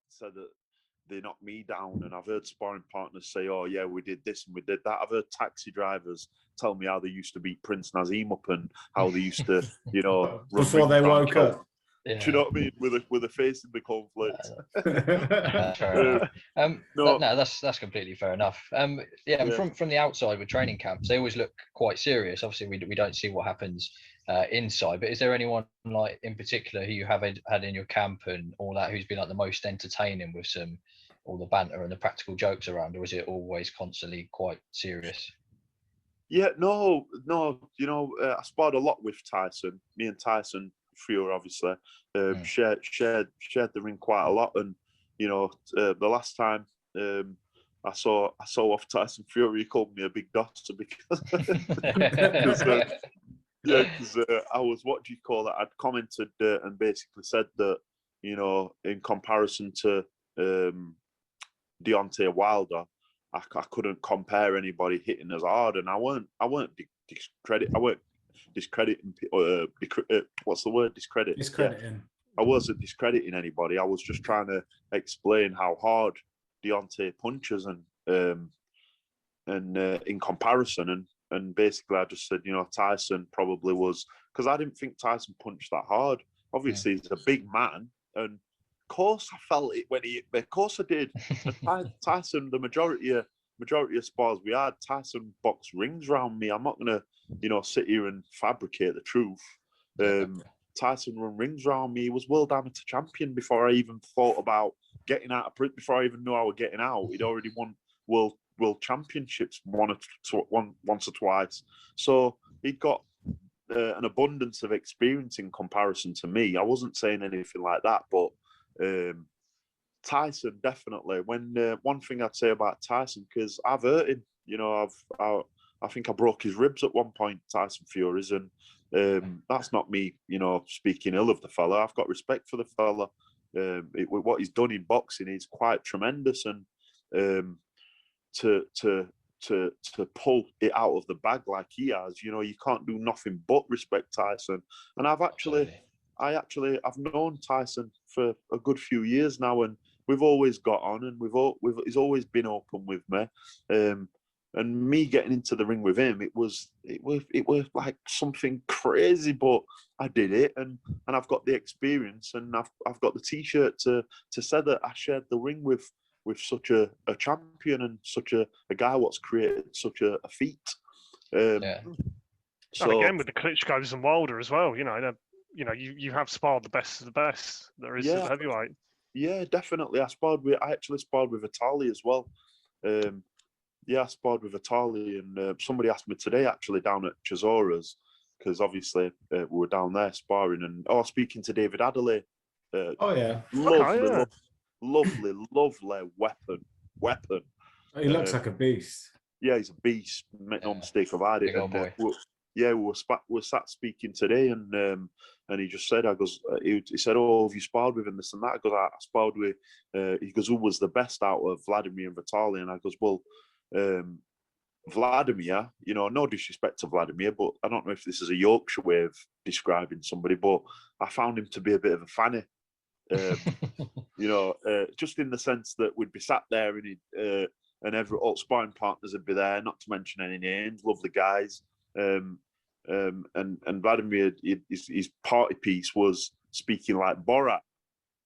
said that they knocked me down, and I've heard sparring partners say, "Oh yeah, we did this and we did that." I've heard taxi drivers tell me how they used to beat Prince Nazim up and how they used to, before they woke up. Yeah. Do you know what I mean? With a face in the cornflakes. Fair enough. No, that's completely fair enough. And from the outside with training camps, they always look quite serious. Obviously, we don't see what happens inside. But is there anyone like in particular who you have had in your camp and all that who's been like the most entertaining with all the banter and the practical jokes around, or is it always constantly quite serious? Yeah, no. I sparred a lot with Tyson. Me and Tyson Fury obviously shared the ring quite a lot, and the last time I saw off Tyson Fury, he called me a big dosser because I was, what do you call it? I'd commented and basically said that in comparison to Deontay Wilder, I couldn't compare anybody hitting as hard, and I weren't discrediting. What's the word? Discrediting. Yeah. I wasn't discrediting anybody. I was just trying to explain how hard Deontay punches, and in comparison, and basically I just said, Tyson probably was, because I didn't think Tyson punched that hard. Obviously, he's a big man, and of course I felt it when he hit me. Of course I did. Tyson, the majority of spars we had, Tyson boxed rings around me. I'm not gonna, sit here and fabricate the truth. Tyson run rings around me. He was world amateur champion before I even thought about getting out of prison. Before I even knew I was getting out, he'd already won world championships once or twice. So he'd got an abundance of experience in comparison to me. I wasn't saying anything like that, but Tyson definitely. When one thing I'd say about Tyson, because I've hurt him, I think I broke his ribs at one point, Tyson Fury's, and that's not me, speaking ill of the fella. I've got respect for the fella. What he's done in boxing is quite tremendous, and to pull it out of the bag like he has, you can't do nothing but respect Tyson. And I've known Tyson for a good few years now, and we've always got on, and he's always been open with me. And me getting into the ring with him, it was like something crazy, but I did it, and I've got the experience, and I've got the T-shirt to say that I shared the ring with such a champion and such a guy what's created such a feat. So and again with the Klitschko's and Wilder as well, you have sparred the best of the best there is at heavyweight. Yeah, definitely. I actually sparred with Vitali as well. I sparred with Vitali, and somebody asked me today, actually, down at Chisora's, because obviously we were down there sparring, and speaking to David Adderley. Lovely weapon. He looks like a beast. Yeah, he's a beast. Make no mistake about it. And, we were sat speaking today, and he just said, he said, "Oh, have you sparred with him, this and that?" I goes, "I sparred with." He goes, "Who was the best out of Vladimir and Vitali?" And I goes, "Well, Vladimir, no disrespect to Vladimir, but I don't know if this is a Yorkshire way of describing somebody, but I found him to be a bit of a fanny." Just in the sense that we'd be sat there, and all sparring partners would be there, not to mention any names, lovely guys. And Vladimir, his party piece was speaking like Borat.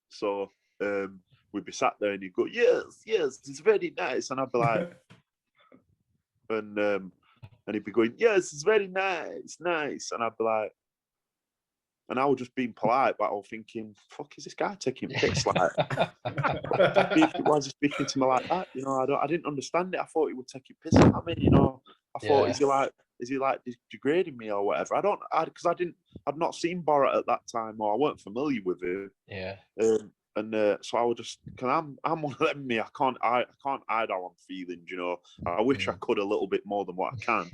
So we'd be sat there, and he'd go, yes, it's very nice. And I'd be like, and he'd be going, yes, it's very nice. And I'd be like, and I was just being polite, but I was thinking, fuck, is this guy taking piss? Like, why is he speaking to me like that? I didn't understand it. I thought he would take piss at me. I thought, is he like degrading me or whatever? Because I'd not seen Borat at that time, or I weren't familiar with him. Yeah. So I was just, cause I'm one of them. I can't hide how I'm feeling. I wish I could a little bit more than what I can.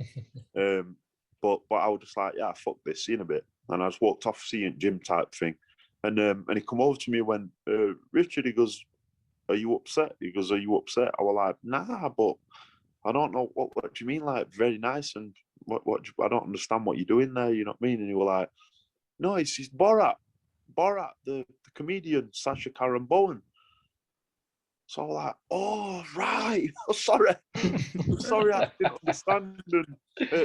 But I was just like, yeah, fuck this, see you in a bit. And I just walked off, seeing Jim type thing. And he come over to me when Richard, he goes, "Are you upset?" He goes, "Are you upset?" I was like, "Nah, but I don't know what do you mean, like very nice, and what I don't understand what you're doing there, you know what I mean?" And he was like, "No, it's Borat, the comedian Sacha Baron Bowen." So I was like, oh, right. Oh, sorry. Sorry, I didn't understand. And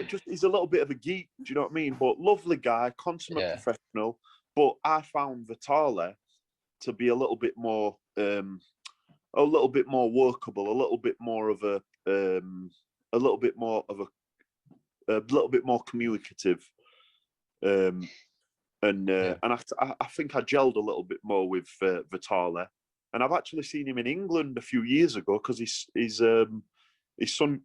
just he's a little bit of a geek, do you know what I mean? But lovely guy, consummate professional. But I found Vitale to be a little bit more workable, a little bit more of a little bit more communicative. And I think I gelled a little bit more with Vitale. And I've actually seen him in England a few years ago because his son, his son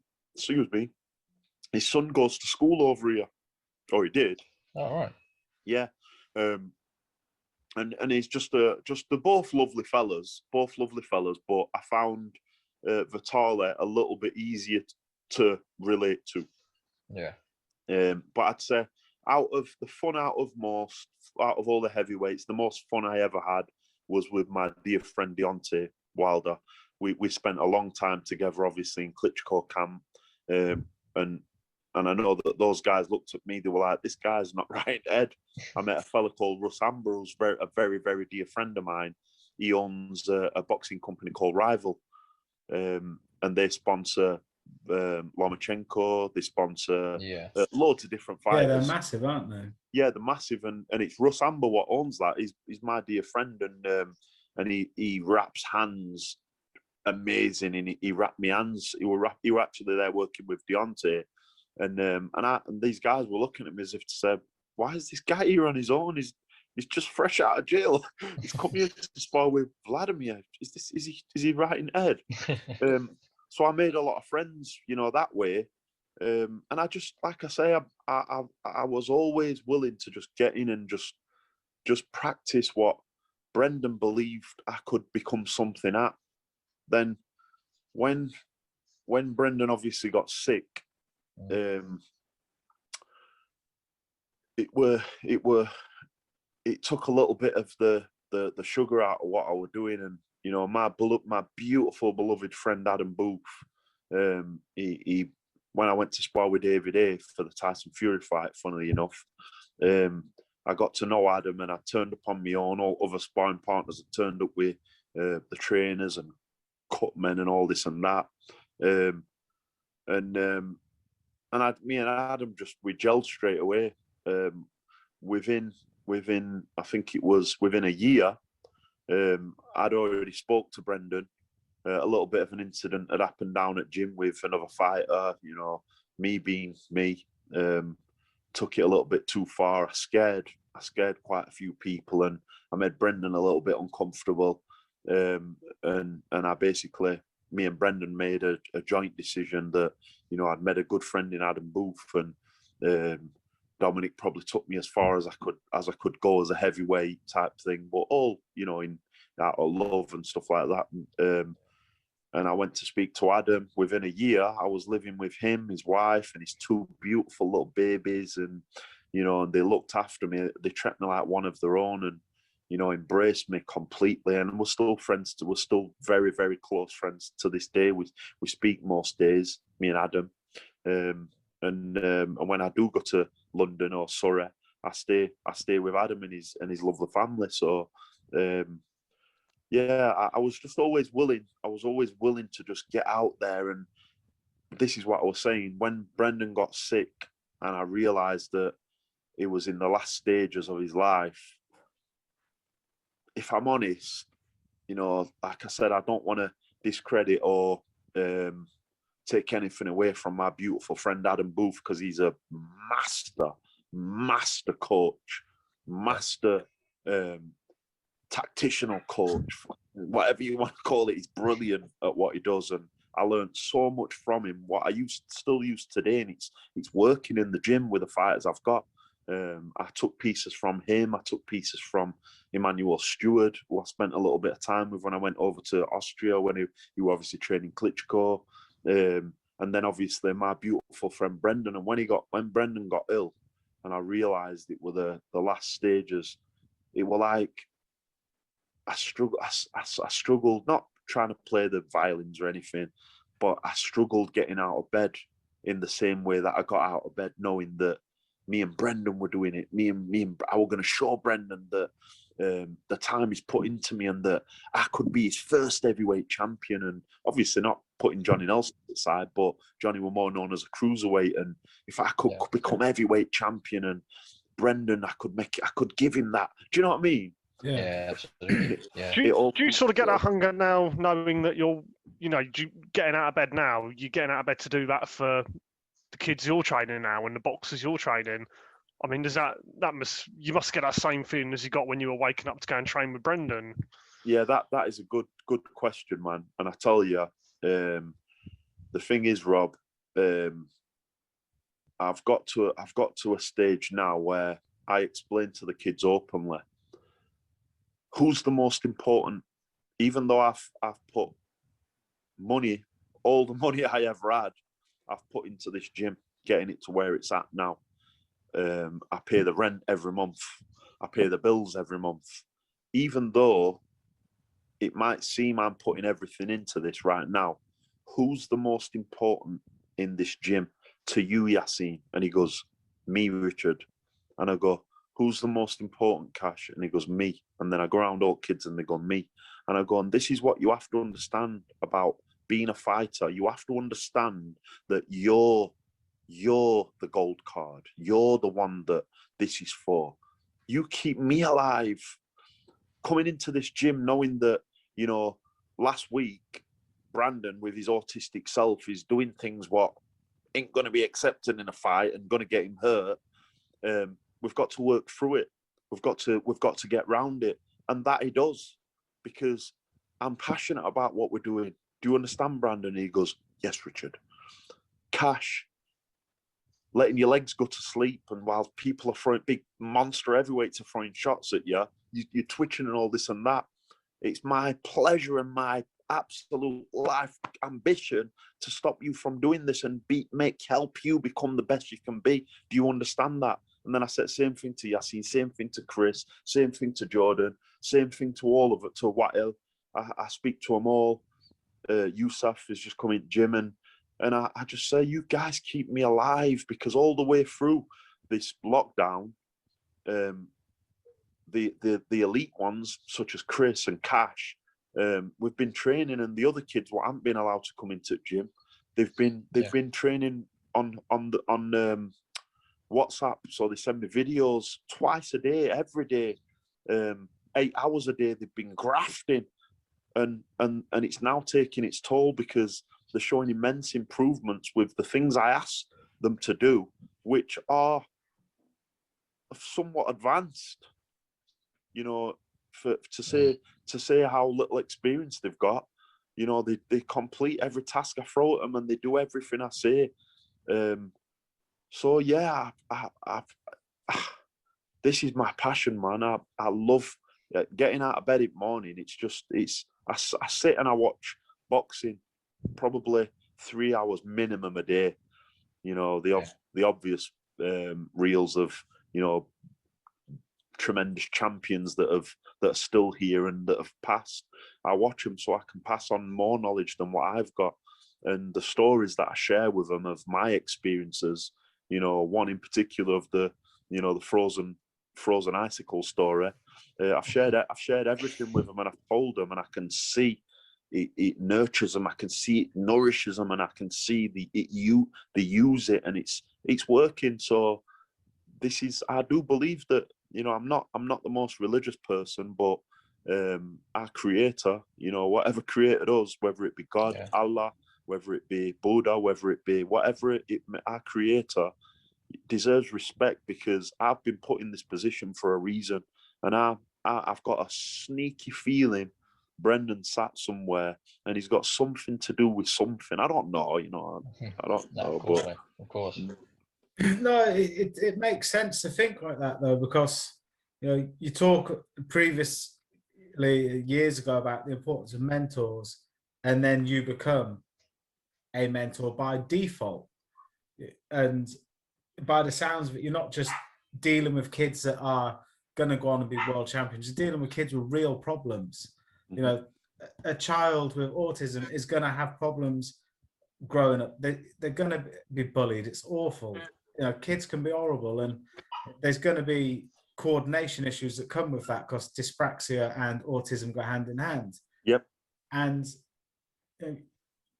goes to school over here. Or he did. All right. Yeah. And he's just they're both lovely fellas. But I found Vitale a little bit easier to relate to. Yeah. But I'd say out of all the heavyweights, the most fun I ever had was with my dear friend Deontay Wilder. We spent a long time together, obviously in Klitschko camp, and I know that those guys looked at me. They were like, "This guy's not right in the head." I met a fella called Russ Amber, who's a very, very dear friend of mine. He owns a boxing company called Rival, and they sponsor Lomachenko. They sponsor loads of different fighters. Yeah, they're massive, aren't they? Yeah, they're massive, and it's Russ Amber what owns that. He's my dear friend, and he wraps hands amazing, and he wrapped me hands. He were actually there working with Deontay, and these guys were looking at me as if to say, "Why is this guy here on his own? He's just fresh out of jail. He's come here to spar with Vladimir. Is he right in the head?" So I made a lot of friends, that way. And I just, like I say, I was always willing to just get in and just practice what Brendan believed I could become something at. Then when Brendan obviously got sick, it took a little bit of the sugar out of what I was doing. And my beautiful beloved friend Adam Booth, he when I went to spar with David A for the Tyson Fury fight, funnily enough, I got to know Adam, and I turned upon my own. All other sparring partners that turned up with the trainers and cut men and all this and that. Me and Adam we gelled straight away. Within I think it was within a year, I'd already spoke to Brendan. A little bit of an incident had happened down at gym with another fighter. Me being me, took it a little bit too far. I scared quite a few people, and I made Brendan a little bit uncomfortable. And I basically, me and Brendan made a joint decision that I'd met a good friend in Adam Booth, and Dominic probably took me as far as I could go as a heavyweight type thing, but all in out of love and stuff like that. And I went to speak to Adam. Within a year, I was living with him, his wife, and his two beautiful little babies, and and they looked after me. They treated me like one of their own, and embraced me completely. And we're still friends. We're still very, very close friends to this day. We speak most days, me and Adam. And when I do go to London or Surrey, I stay with Adam and his lovely family. So I was just always willing. I was always willing to just get out there. And this is what I was saying. When Brendan got sick and I realised that it was in the last stages of his life, if I'm honest, like I said, I don't want to discredit or take anything away from my beautiful friend Adam Booth, because he's a master coach, master tactical coach, whatever you want to call it. He's brilliant at what he does, and I learned so much from him. What I still use today, and it's working in the gym with the fighters I've got. I took pieces from him. I took pieces from Emmanuel Stewart, who I spent a little bit of time with when I went over to Austria, when he was obviously training Klitschko. And then obviously my beautiful friend Brendan. And when Brendan got ill, and I realised it were the last stages, it were like I struggled, not trying to play the violins or anything, but I struggled getting out of bed in the same way that I got out of bed knowing that me and Brendan were doing it. Me and I were going to show Brendan that the time he's put into me, and that I could be his first heavyweight champion. And obviously not putting Johnny Nelson aside, but Johnny was more known as a cruiserweight. And if I could become heavyweight champion, and Brendan, I could give him that. Do you know what I mean? Yeah, absolutely. Yeah. Do you sort of get that hunger now, knowing that you're, getting out of bed now? You're getting out of bed to do that for the kids you're training now and the boxers you're training. I mean, you must get that same feeling as you got when you were waking up to go and train with Brendan? Yeah, that is a good question, man. And I tell you, the thing is, Rob, I've got to a stage now where I explain to the kids openly who's the most important. Even though I've put money, all the money I ever had, I've put into this gym, getting it to where it's at now. I pay the rent every month. I pay the bills every month. Even though it might seem I'm putting everything into this right now, who's the most important in this gym to you, Yassine? And he goes, me, Richard. And I go, who's the most important, Cash? And he goes, me. And then I go around all kids and they go, me. And I go, and this is what you have to understand about being a fighter. You have to understand that you're the gold card. You're the one that this is for. You keep me alive. Coming into this gym knowing that, last week, Brandon with his autistic self is doing things what ain't going to be accepted in a fight and going to get him hurt. We've got to work through it. We've got to get round it. And that he does, because I'm passionate about what we're doing. Do you understand, Brandon? He goes, yes, Richard. Cash, letting your legs go to sleep, and while people are throwing, big monster heavyweights are throwing shots at you, you're twitching and all this and that. It's my pleasure and my absolute life ambition to stop you from doing this and help you become the best you can be. Do you understand that? And then I said same thing to Yassine, same thing to Chris, same thing to Jordan, same thing to all of it, to Watil. I speak to them all. Yusuf is just coming to gym, and I just say, you guys keep me alive, because all the way through this lockdown, the elite ones such as Chris and Cash, we've been training, and the other kids what haven't been allowed to come into the gym, they've been training on WhatsApp. So they send me videos twice a day, every day, 8 hours a day. They've been grafting, and it's now taking its toll, because they're showing immense improvements with the things I asked them to do, which are somewhat advanced. To say how little experience they've got. They complete every task I throw at them, and they do everything I say. So yeah, this is my passion, man. I love getting out of bed in the morning. I sit and I watch boxing probably 3 hours minimum a day. The obvious reels of tremendous champions that are still here and that have passed. I watch them so I can pass on more knowledge than what I've got, and the stories that I share with them of my experiences. One in particular of the frozen icicle story. I've shared everything with them, and I've told them, and I can see it nurtures them. I can see it nourishes them, and I can see they use it, and it's working. So I do believe that. I'm not the most religious person, but our creator, whatever created us, whether it be God, Allah, whether it be Buddha, whether it be whatever our creator deserves respect, because I've been put in this position for a reason, and I've got a sneaky feeling Brendan sat somewhere and he's got something to do with something. I don't know, I don't know, of course. No, it makes sense to think like that, though, because you talk previously years ago about the importance of mentors, and then you become a mentor by default. And by the sounds of it, you're not just dealing with kids that are going to go on and be world champions. You're dealing with kids with real problems. Mm-hmm. A child with autism is going to have problems growing up. They're going to be bullied. It's awful. Kids can be horrible, and there's going to be coordination issues that come with that, because dyspraxia and autism go hand in hand. Yep. And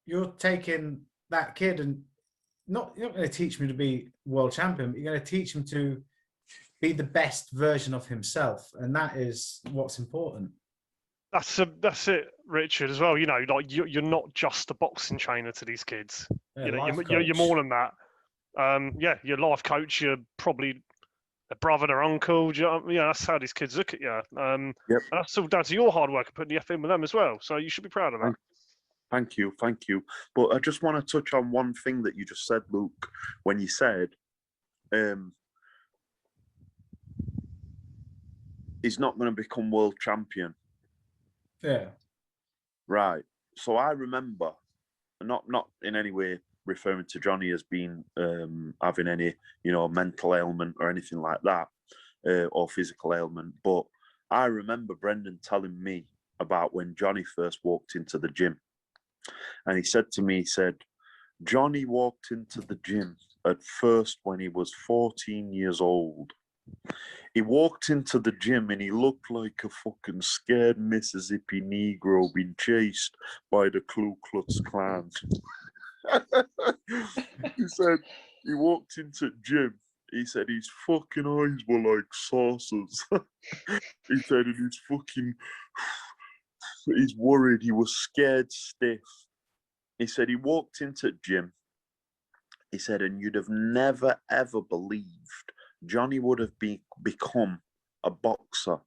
you're taking that kid and you're not going to teach him to be world champion, but you're going to teach him to be the best version of himself. And that is what's important. That's it, Richard, as well. You know, like you're not just a boxing trainer to these kids. Yeah, You know, life you're more than that. Yeah, you're a life coach. You're probably a brother or uncle. Yeah, that's how these kids look at you. Yep. And that's all down to your hard work and putting the effort in with them as well. So you should be proud of that. Thank you. But I just want to touch on one thing that you just said, Luke, when you said he's not going to become world champion. Yeah. Right. So I remember, not in any way referring to Johnny as being having any, mental ailment or anything like that, or physical ailment, but I remember Brendan telling me about when Johnny first walked into the gym. And he said to me, Johnny walked into the gym at first when he was 14 years old. He walked into the gym and he looked like a fucking scared Mississippi Negro being chased by the Ku Klux Klan. He said he walked into the gym. He said his fucking eyes were like saucers. He said, and he's worried. He was scared stiff. He said he walked into the gym. He said, and you'd have never, ever believed Johnny would have become a boxer.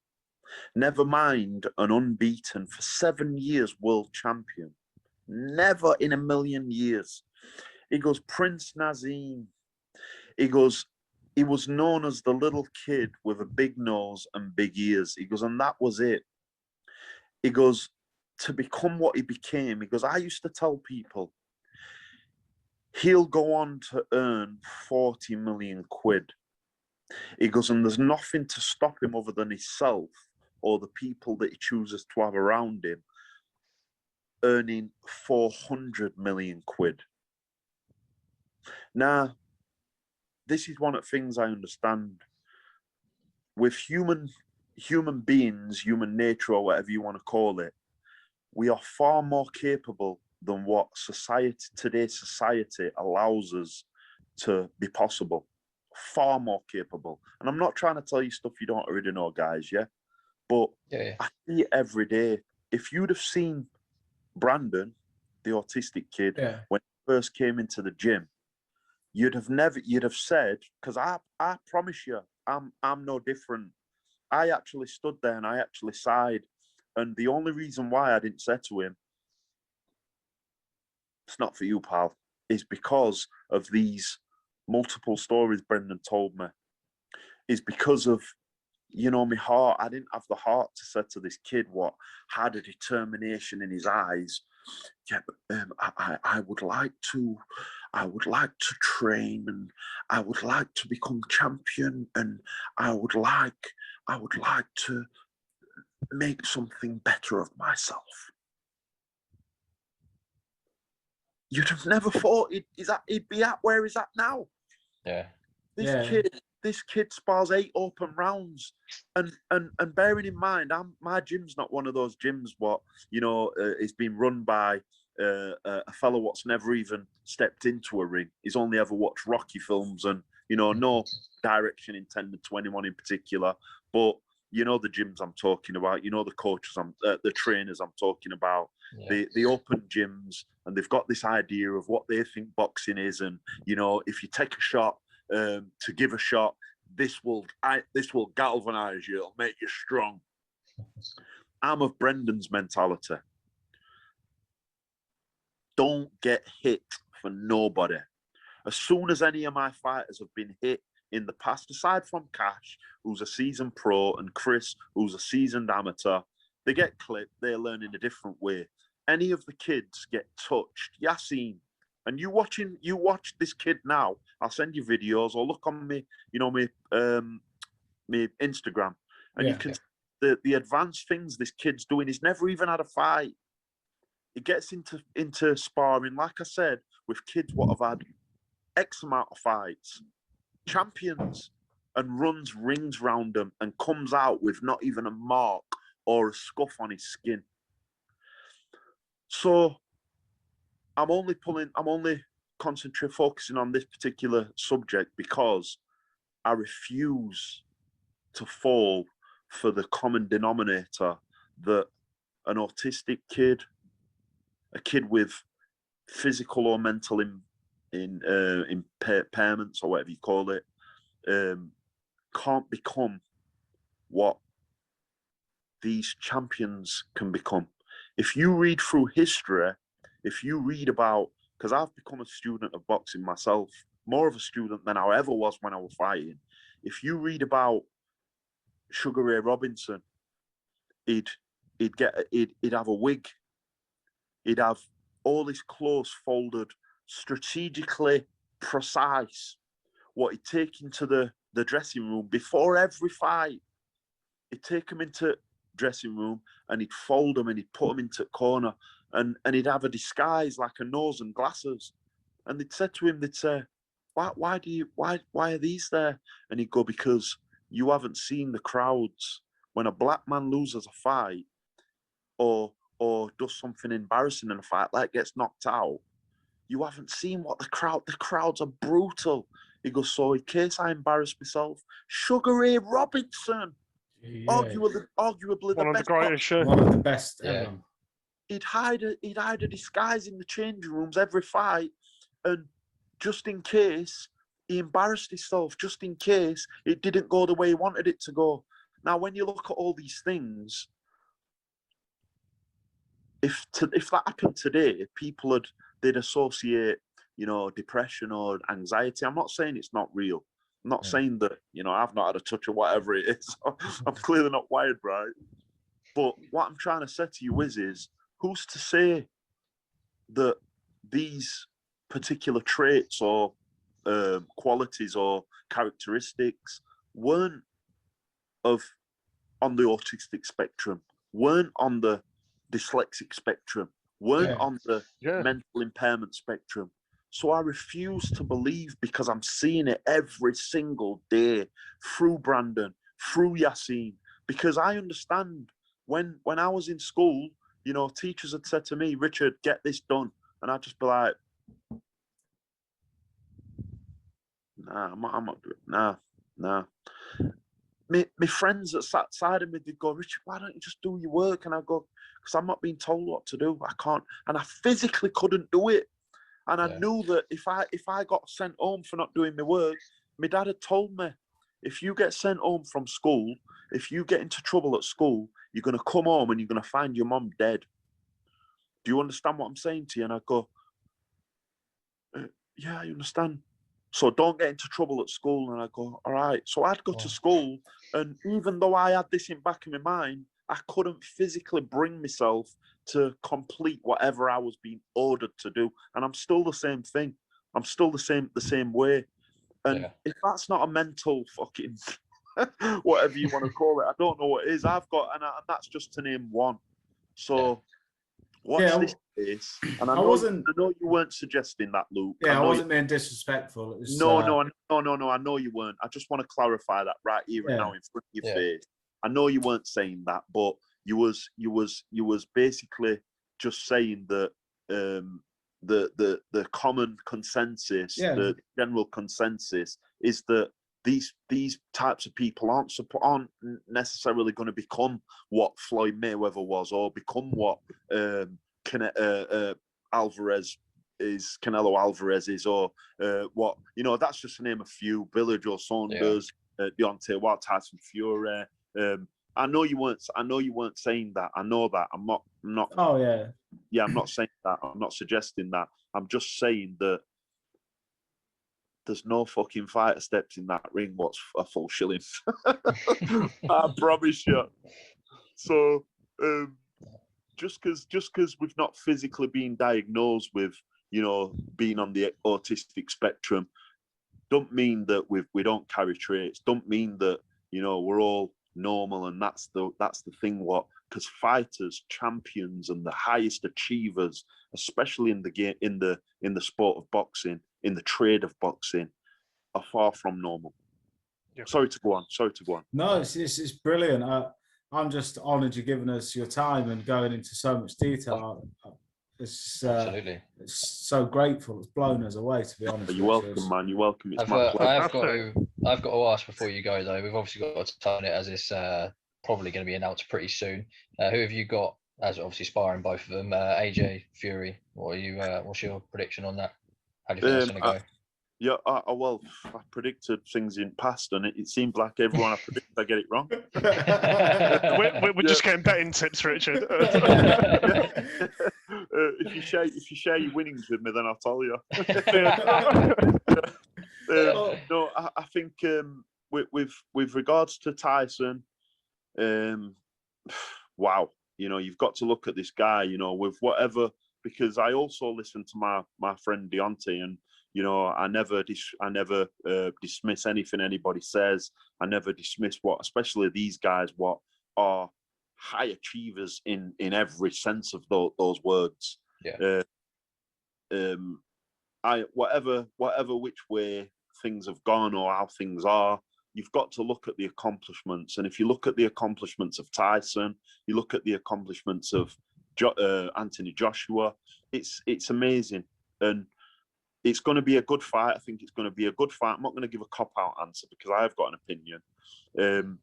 Never mind an unbeaten for 7 years world champion. Never in a million years. He goes, Prince Nazim. He goes, he was known as the little kid with a big nose and big ears. He goes, and that was it. He goes, to become what he became, he goes, I used to tell people, he'll go on to earn 40 million quid. He goes, and there's nothing to stop him other than himself or the people that he chooses to have around him earning 400 million quid. Now, this is one of the things I understand. With human beings, human nature, or whatever you want to call it, we are far more capable than what today's society allows us to be possible. Far more capable. And I'm not trying to tell you stuff you don't already know, guys, yeah? But I see it every day. If you'd have seen Brandon, the autistic kid, when he first came into the gym, you'd have said, because I promise you, I'm no different. I actually stood there and I actually sighed. And the only reason why I didn't say to him, it's not for you, pal, is because of these multiple stories Brendan told me. Is because of, my heart. I didn't have the heart to say to this kid what had a determination in his eyes. Yeah, but I would like to train, and I would like to become champion, and I would like to make something better of myself. You'd have never thought he'd be at where he's at now. Yeah. This kid spars 8 open rounds, and bearing in mind, my gym's not one of those gyms what is being run by a fellow what's never even stepped into a ring. He's only ever watched Rocky films, and no direction intended to anyone in particular. But the gyms I'm talking about, the coaches, the trainers I'm talking about, the open gyms, and they've got this idea of what they think boxing is, and if you take a shot. To give a shot, this will galvanize you. It'll make you strong. I'm of Brendan's mentality. Don't get hit for nobody. As soon as any of my fighters have been hit in the past, aside from Cash, who's a seasoned pro, and Chris, who's a seasoned amateur, they get clipped. They learn in a different way. Any of the kids get touched. Yassine. And you watch this kid now. I'll send you videos, or look on me, my Instagram, and you can see the advanced things this kid's doing. He's never even had a fight. He gets into sparring, like I said, with kids what have had X amount of fights, champions, and runs rings round him and comes out with not even a mark or a scuff on his skin. So I'm only focusing on this particular subject because I refuse to fall for the common denominator that an autistic kid, a kid with physical or mental impairments or whatever you call it, can't become what these champions can become. If you read through history, if you read about, because I've become a student of boxing myself, more of a student than I ever was when I was fighting. If you read about Sugar Ray Robinson, he'd have a wig, he'd have all his clothes folded, strategically precise. What he'd take into the dressing room before every fight, he'd take him into dressing room and he'd fold them and he'd put them into the corner, and he'd have a disguise like a nose and glasses. And they'd say to him, they'd say, why are these there? And he'd go, because you haven't seen the crowds. When a black man loses a fight or does something embarrassing in a fight, like gets knocked out, you haven't seen what the crowds are brutal. He goes, so in case I embarrass myself, Sugar Ray Robinson, arguably one of the greatest, one of the best ever. He'd hide a disguise in the changing rooms every fight, and just in case he embarrassed himself, just in case it didn't go the way he wanted it to go. Now, when you look at all these things, if that happened today, they'd associate, depression or anxiety. I'm not saying it's not real. I'm not saying that, I've not had a touch of whatever it is. I'm clearly not wired right. But what I'm trying to say to you is who's to say that these particular traits or qualities or characteristics weren't on the autistic spectrum, weren't on the dyslexic spectrum, weren't on the mental impairment spectrum. So I refuse to believe, because I'm seeing it every single day through Brandon, through Yassine, because I understand when I was in school, teachers had said to me, Richard, get this done. And I'd just be like, nah, I'm not doing it. Nah. My friends that sat side of me, they'd go, Richard, why don't you just do your work? And I go, because I'm not being told what to do. I can't. And I physically couldn't do it. And I knew that if I got sent home for not doing my work, my dad had told me, if you get sent home from school, if you get into trouble at school, you're going to come home and you're going to find your mum dead. Do you understand what I'm saying to you? And I go, yeah, I understand. So don't get into trouble at school. And I go, all right. So I'd go to school, and even though I had this in back of my mind, I couldn't physically bring myself to complete whatever I was being ordered to do. And I'm still the same thing. I'm still the same way. And if that's not a mental fucking whatever you want to call it, I don't know what it is. I've got, and that's just to name one. So watch this space. And I know you weren't suggesting that, Luke. Yeah, I wasn't being disrespectful. It was, no. I know you weren't. I just want to clarify that right here and now in front of your face. I know you weren't saying that, but you was basically just saying that the common consensus, the general consensus, is that these types of people aren't necessarily going to become what Floyd Mayweather was, or become what Canelo Alvarez is, or what that's just to name a few. Billy Joe Saunders, Deontay Wilder, Tyson Fury. I know you weren't saying that. I know that. I'm not. Oh yeah. Yeah, I'm not saying that. I'm not suggesting that. I'm just saying that there's no fucking fighter steps in that ring what's a full shilling. I promise you. So just because we've not physically been diagnosed with being on the autistic spectrum, don't mean that we don't carry traits. Don't mean that we're all normal. And that's the thing. Because fighters, champions, and the highest achievers, especially in the game, in the sport of boxing, in the trade of boxing, are far from normal. Sorry to go on. No, it's brilliant. I'm just honoured you're giving us your time and going into so much detail. Absolutely. It's so grateful. It's blown us away, to be honest. You're welcome, man. You're welcome. It's my pleasure. I've got to ask before you go though. We've obviously got to turn it as it's probably going to be announced pretty soon. Who have you got as obviously sparring both of them? AJ, Fury. What's your prediction on that? How do you think that's going to go? Yeah, well, I predicted things in past, and it seems like everyone I predict, I get it wrong. We're just getting betting tips, Richard. If you share your winnings with me, then I'll tell you. No, I think with regards to Tyson, wow, you've got to look at this guy, with whatever, because I also listen to my friend Deontay, and I never dismiss anything anybody says. I never dismiss especially these guys, what are high achievers in every sense of those words. Yeah. Whatever which way things have gone or how things are, you've got to look at the accomplishments. And if you look at the accomplishments of Tyson, you look at the accomplishments of Anthony Joshua, it's amazing. And it's going to be a good fight. I think it's going to be a good fight. I'm not going to give a cop-out answer because I have got an opinion. And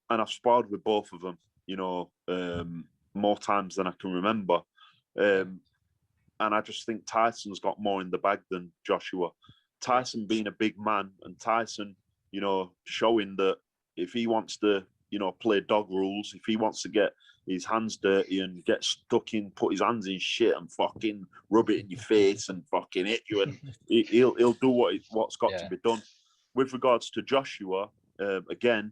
I've sparred with both of them, more times than I can remember. And I just think Tyson's got more in the bag than Joshua. Tyson being a big man, and Tyson, showing that if he wants to, play dog rules, if he wants to get his hands dirty and get stuck in, put his hands in shit and fucking rub it in your face and fucking hit you, and he'll do what's got to be done. With regards to Joshua, again,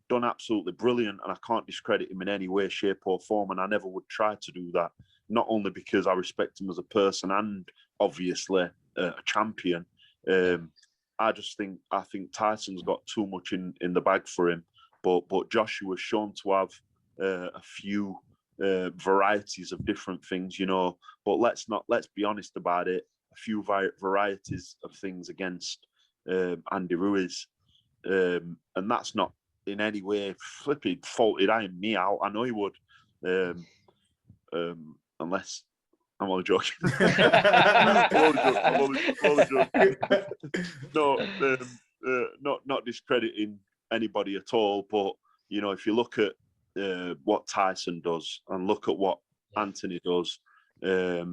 done absolutely brilliant, and I can't discredit him in any way, shape or form, and I never would try to do that, not only because I respect him as a person and obviously a champion. I think Tyson's got too much in the bag for him, but Joshua's shown to have a few varieties of different things, but let's be honest about it, a few varieties of things against Andy Ruiz, and that's not in any way flipping faulted me out. I know he would, unless I'm only joking. I'm only joking. No, not discrediting anybody at all, but if you look at what Tyson does and look at what Anthony does, the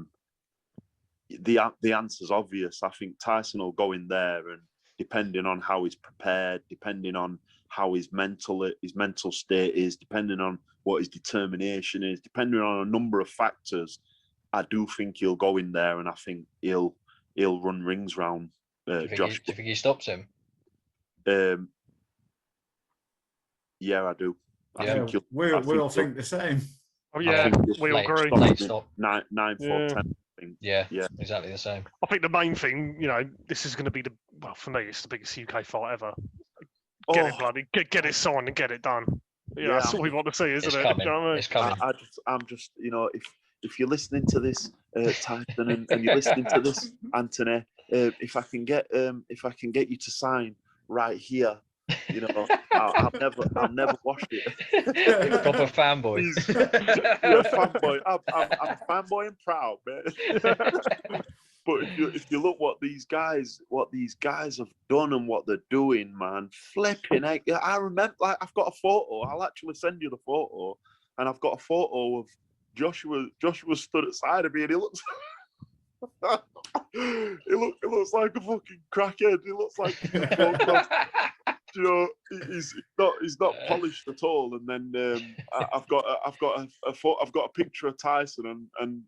answer's obvious. I think Tyson will go in there, and depending on how he's prepared, depending on how his mental state is, depending on what his determination is, depending on a number of factors, I do think he'll go in there, and I think he'll run rings round Joshua. Do you think he stops him? Yeah, I do. I think we all think the same. Oh yeah, we all agree. Late stop. 9-4-10. Yeah, exactly the same. I think the main thing, this is going to be for me, it's the biggest UK fight ever. Get it signed and get it done. Yeah, that's what we want to see, isn't it? Coming. It's coming. I'm just, if you're listening to this, Tyson, and you're listening to this, Anthony, if I can get you to sign right here, I've never watched it. Proper fanboy. You're a fanboy. I'm a fanboy and proud, man. But if you look what these guys have done and what they're doing, man, flipping heck. I remember, I've got a photo. I'll actually send you the photo, and I've got a photo of Joshua stood at side of me, and he looks. It looks like a fucking crackhead. He looks like he's not polished at all. And then I've got a picture of Tyson, and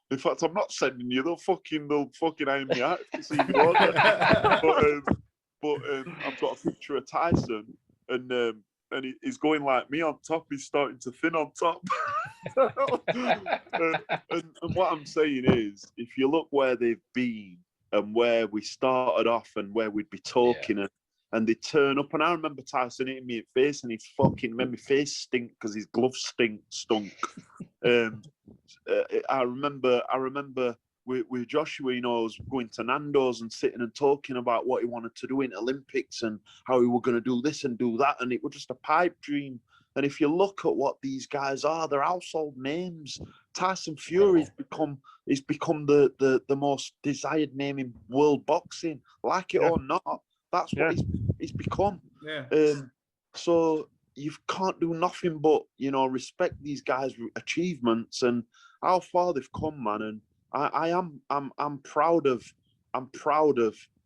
in fact I'm not sending you. They'll fucking iron me out if you see me. But I've got a picture of Tyson, and he's going like me on top. He's starting to thin on top. And what I'm saying is, if you look where they've been and where we started off and where we'd be talking, and they turn up, and I remember Tyson hitting me in the face, and he fucking made my face stink because his gloves stunk. I remember with Joshua, you know, was going to Nando's and sitting and talking about what he wanted to do in Olympics and how he were going to do this and do that, and it was just a pipe dream. And if you look at what these guys are, they're household names. Tyson Fury's become the most desired name in world boxing, like it or not. That's what he's become. Yeah. So you can't do nothing but, you know, respect these guys' achievements and how far they've come, man. And I'm proud of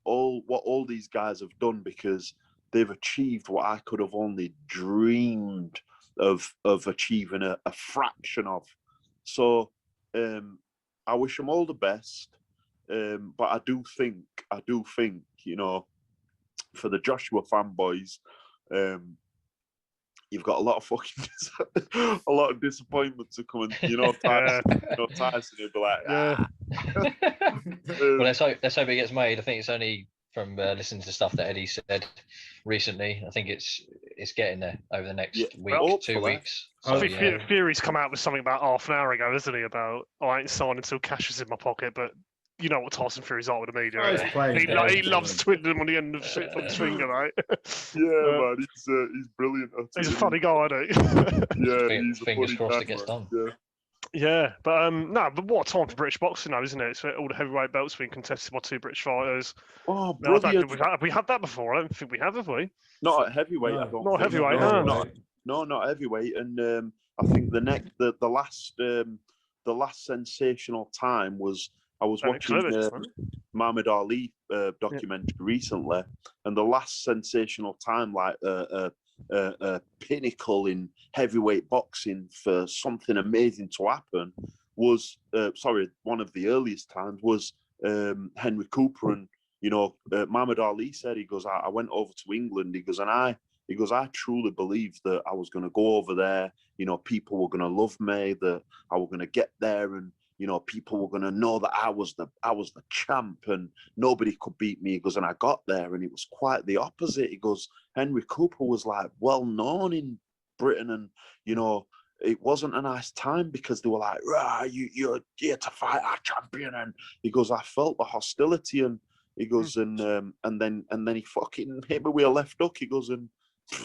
all these guys have done, because they've achieved what I could have only dreamed of achieving a fraction of. So I wish them all the best. But I do think, you know, for the Joshua fanboys, you've got a lot of fucking a lot of disappointment to come, and you know, Tyson would be like, Well, let's hope it gets made. I think it's only from listening to stuff that Eddie said recently. I think it's getting there over the next week, 2 weeks. So, I think Fury's come out with something about half an hour ago, isn't he? About I ain't signed until cash is in my pocket, but. You know what Tyson Fury's like with the media. Right? He loves twiddling him on the end of his finger, right? Man, he's brilliant. He's a funny guy, isn't he? He's fingers crossed it gets done. Yeah, but what a time for British boxing now, isn't it? It's all the heavyweight belts being contested by 2 British fighters. Oh, brilliant! Have we had that before? I don't think we have we? Not at heavyweight. I don't. Not heavyweight. No, not heavyweight. And I think the last sensational time was. I was watching Muhammad Ali documentary recently, and the last sensational time, like a pinnacle in heavyweight boxing for something amazing to happen, was one of the earliest times was Henry Cooper. And you know, Muhammad Ali said, he goes, I went over to England. He goes, I truly believed that I was going to go over there. You know, people were going to love me. That I was going to get there and. You know, people were going to know that I was the champ and nobody could beat me. He goes, and I got there and it was quite the opposite. He goes, Henry Cooper was like well known in Britain, and you know, it wasn't a nice time because they were like, you're here to fight our champion. And he goes, I felt the hostility, and he goes, and then he fucking hit me with a left hook. He goes, and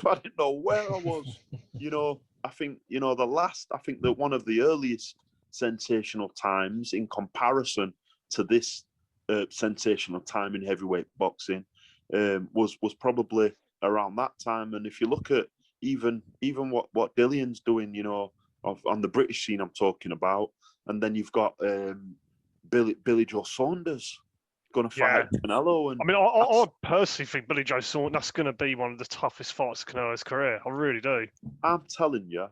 I didn't know where I was. You know, I think, you know, I think that one of the earliest sensational times in comparison to this sensational time in heavyweight boxing was probably around that time. And if you look at even what Dillian's doing, you know, on the British scene I'm talking about, and then you've got Billy Joe Saunders going to fight Canelo. And I mean, I personally think Billy Joe Saunders, that's going to be one of the toughest fights of Canelo's career. I really do. I'm telling you,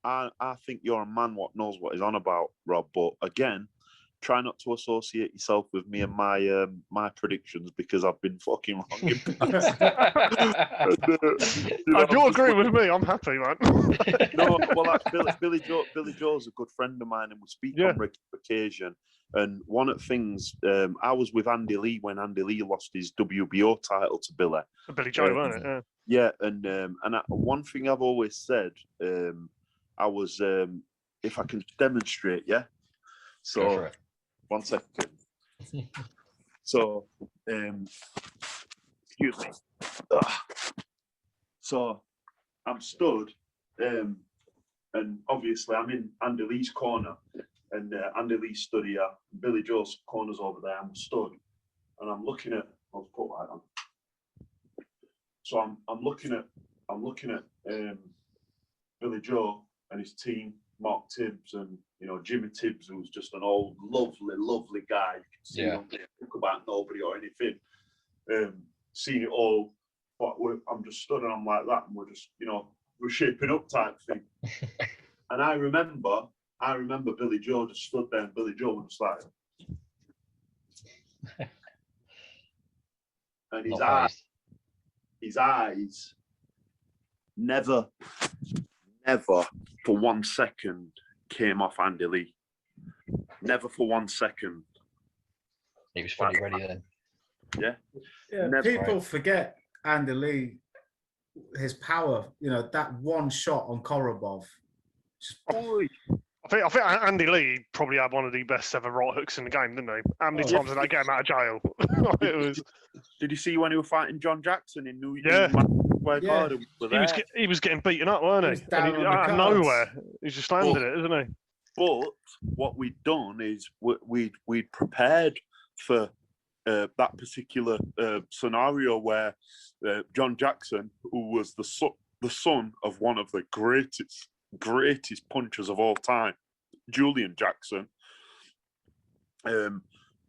I think you're a man what knows what he's on about, Rob. But again, try not to associate yourself with me and my predictions, because I've been fucking wrong. If you agree with me, I'm happy, man. No, well, like, Billy Joe's a good friend of mine, and we speak on regular occasion. And one of the things, I was with Andy Lee when Andy Lee lost his WBO title to Billy Joe, wasn't it? Yeah, and one thing I've always said. I was, if I can demonstrate, So, 1 second. So, excuse me. So, I'm stood, and obviously I'm in Andy Lee's corner, and Andy Lee stood here. Billy Joe's corner's over there. I'm stood, and I'm looking at. I'll put light on. So I'm looking at Billy Joe and his team, Mark Tibbs and, you know, Jimmy Tibbs, who's just an old, lovely guy. You can see him talk about nobody or anything. Seen it all, but I'm just stood and I'm like that, and we're just, you know, we're shaping up type thing. And I remember Billy Joe just stood there, and Billy Joe was just like, and his eyes never for 1 second came off Andy Lee. Never for 1 second. He was fully ready then. Yeah. People forget Andy Lee, his power. You know, that one shot on Korobov. I I think Andy Lee probably had one of the best ever right hooks in the game, didn't he? How many times did that get him out of jail? It was. Did you see when he was fighting John Jackson in New Yeah. York? He was getting beaten up, weren't he? He was down on the Out of cards. nowhere, he's just landed it, isn't he? But what we'd done is we'd prepared for that particular scenario where John Jackson, who was the son of one of the greatest punchers of all time, Julian Jackson.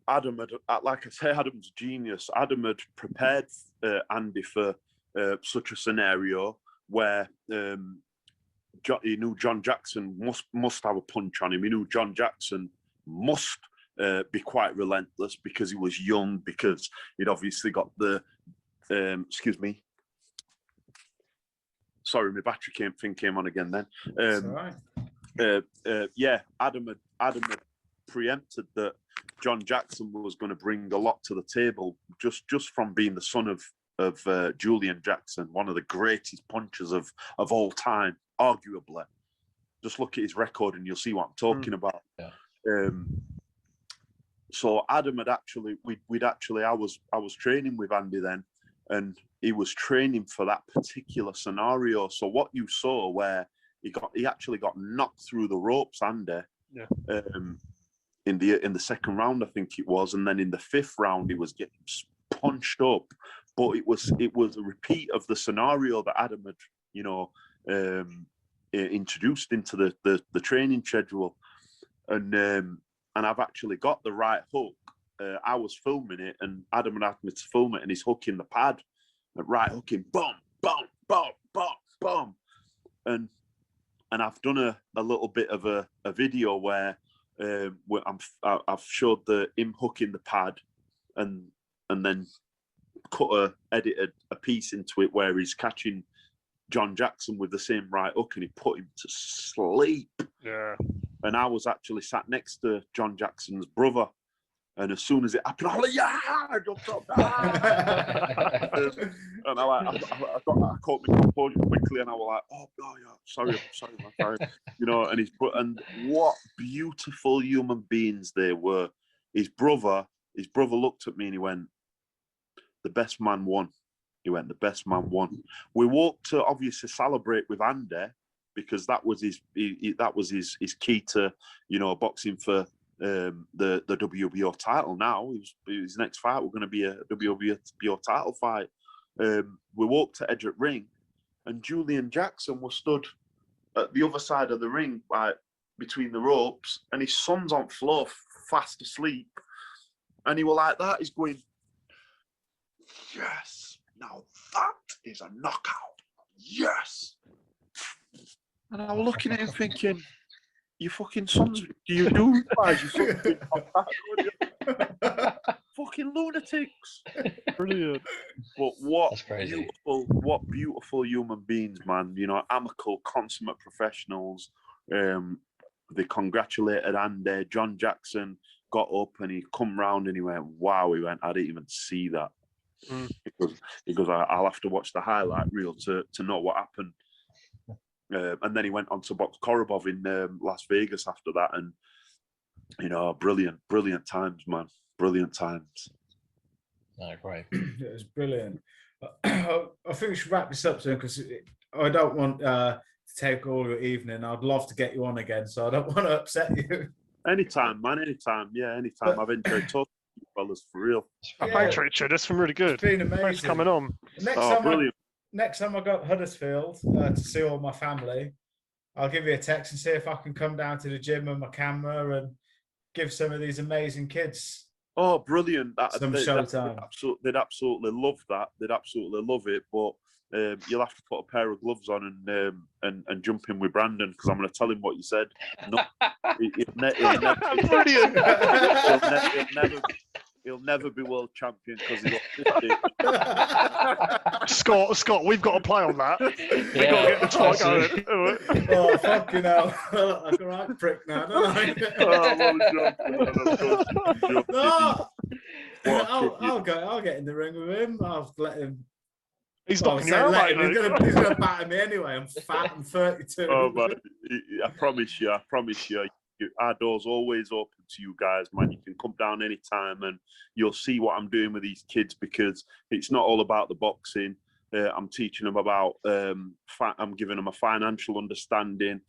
Adam had, like I say, Adam's genius. Adam had prepared Andy for such a scenario where he knew John Jackson must have a punch on him. He knew John Jackson must be quite relentless because he was young, because he'd obviously got the excuse me. Sorry, my battery came on again then. That's all right. Yeah, Adam had preempted that John Jackson was going to bring a lot to the table just from being the son of Julian Jackson, one of the greatest punchers of all time, arguably. Just look at his record and you'll see what I'm talking about. Yeah. So Adam had actually, I was training with Andy then, and he was training for that particular scenario. So what you saw where he actually got knocked through the ropes, Andy. Yeah. In the second round, I think it was, and then in the fifth round, he was getting punched up. But it was a repeat of the scenario that Adam had, introduced into the training schedule, and I've actually got the right hook. I was filming it, and Adam had asked me to film it, and he's hooking the pad, right hooking, boom, boom, boom, boom, boom, and I've done a little bit of a video where I've showed him hooking the pad, and then edited a piece into it where he's catching John Jackson with the same right hook, and he put him to sleep. Yeah. And I was actually sat next to John Jackson's brother, and as soon as it happened, I was like, "Yeah!" I jumped up, and I caught my composure quickly, and I was like, "Oh, yeah, sorry, man, sorry." And what beautiful human beings they were. His brother looked at me and he went, "The best man won." He went, "The best man won." We walked to obviously celebrate with Andy, because that was his key to, boxing for the WBO title. Now his next fight was going to be a WBO title fight. We walked to edge at ring, and Julian Jackson was stood at the other side of the ring, like between the ropes, and his son's on floor fast asleep, and he was like that. He's going, "Yes, now that is a knockout. Yes." And I was looking at him thinking, "You fucking sons, do you realize you fucking lunatics?" Brilliant. But what beautiful human beings, man. Amicable, consummate professionals. They congratulated Andy. John Jackson got up and he come round and he went, "Wow," he went, "I didn't even see that." Because I'll have to watch the highlight reel to know what happened. And then he went on to box Korobov in Las Vegas after that, and brilliant times, man, brilliant times. No, great. It was brilliant. I think we should wrap this up soon, because I don't want to take all your evening. I'd love to get you on again, so I don't want to upset you. Anytime, man, anytime. Yeah, anytime. I've enjoyed talking to you fellas, for real. Thanks, Richard. That's been really good. It's been amazing. Thanks for coming on. Brilliant. Next time I go to Huddersfield to see all my family, I'll give you a text and see if I can come down to the gym with my camera and give some of these amazing kids. Oh, brilliant! Some showtime. They'd absolutely love that. They'd absolutely love it. But you'll have to put a pair of gloves on and jump in with Brandon, because I'm going to tell him what you said. No, Brilliant. He'll never be world champion because he got 50. Scott, we've got to play on that. We've got to get the tie going. Oh, fucking hell. I look like a right prick now, don't I? No, I'll get in the ring with him. I'll let him He's Well, knocking you so out, let mate. him. He's gonna batter me anyway. I'm fat. I'm 32. Oh, man, I promise you. Our door's always open to you guys, man. You can come down anytime and you'll see what I'm doing with these kids, because it's not all about the boxing. I'm teaching them about, I'm giving them a financial understanding,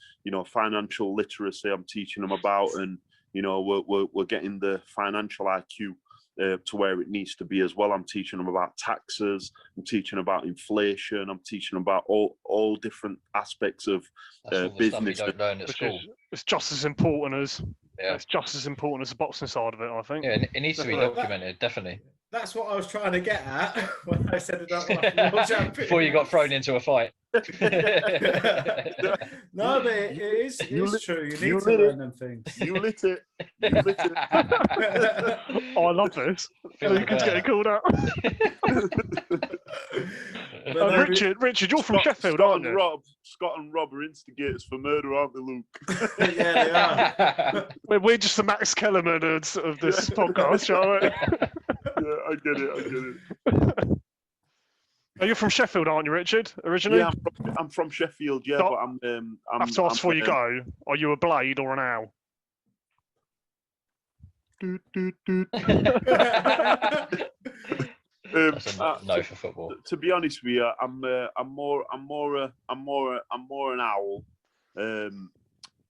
financial literacy. I'm teaching them about, and, we're getting the financial IQ to where it needs to be as well. I'm teaching them about taxes. I'm teaching them about inflation. I'm teaching them about all different aspects of business. You don't learn at school. It's just as important as Yeah. it's just as important as the boxing side of it, I think. Yeah, it needs to be documented, definitely. That's what I was trying to get at when I said it up after Before you got thrown into a fight. No, but it is true. You need to learn them things. You lit it. Oh, I love this. Luke's getting called out. Richard, you're from Sheffield, aren't you? Scott and Rob are instigators for murder, aren't they, Luke? Yeah, they are. We're just the Max Kellerman of this podcast, shall we? Yeah, I get it. Oh, you're from Sheffield, aren't you, Richard? Originally? Yeah, I'm from Sheffield. Yeah, but I'm. I have to ask before you go. Are you a blade or an owl? That's a no for football. To be honest with you, I'm more an owl.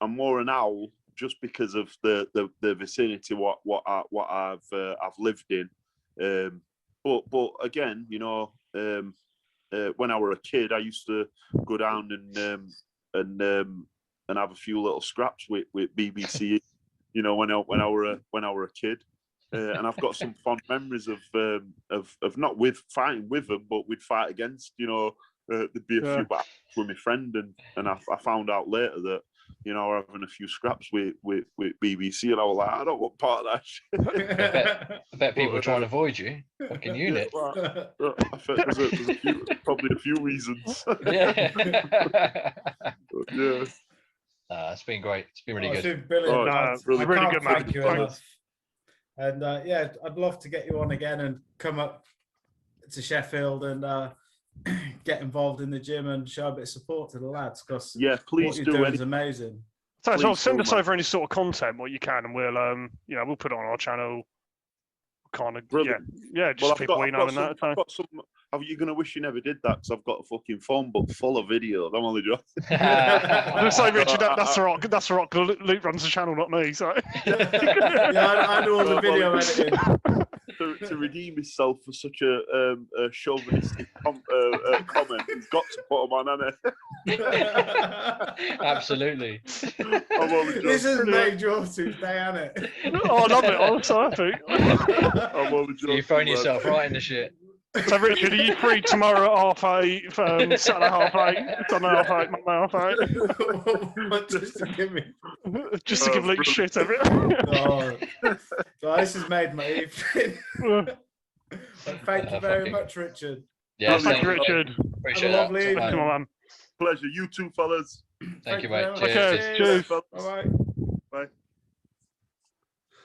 I'm more an owl just because of the vicinity what I've lived in. But again, when I were a kid, I used to go down and have a few little scraps with BBC. When I were a kid, and I've got some fond memories of not with fighting with them, but we'd fight against. There'd be a few battles with my friend, and I found out later that we're having a few scraps with BBC, and I was like, I don't want part of that shit. I bet people try and avoid you. Fucking unit. I think there's probably a few reasons. Yeah. Yeah. It's been great. It's been really good. It's been brilliant. Really good, man. Thank you enough. And I'd love to get you on again and come up to Sheffield and get involved in the gym and show a bit of support to the lads, because please what do. You're doing is amazing. So send us over any sort of content what you can, and we'll put it on our channel. Kind of, Brilliant. Just people we know and that. Are you going to wish you never did that? Because I've got a fucking phone book full of videos. I'm only joking. I'm going to say, Richard, that's all right. That's all right. Luke runs the channel, not me. So I do all the video editing. To redeem himself for such a chauvinistic comment, he's got to put him on, hasn't he? Absolutely. This has made your Tuesday, hasn't it? Oh, I love it. I'm so happy. I'm only joking, you're throwing yourself right in the shit. So, Richard, are you free tomorrow at 8:30, Saturday 8:30, Sunday 8:30, Monday 8:30? Just to give Luke shit every. This has made my evening. Thank you very much, Richard. Yeah, thank you, Richard. Appreciate Have a lovely that. evening. Come on, man. Pleasure. You too, fellas. Thank you, mate. Cheers. Bye-bye.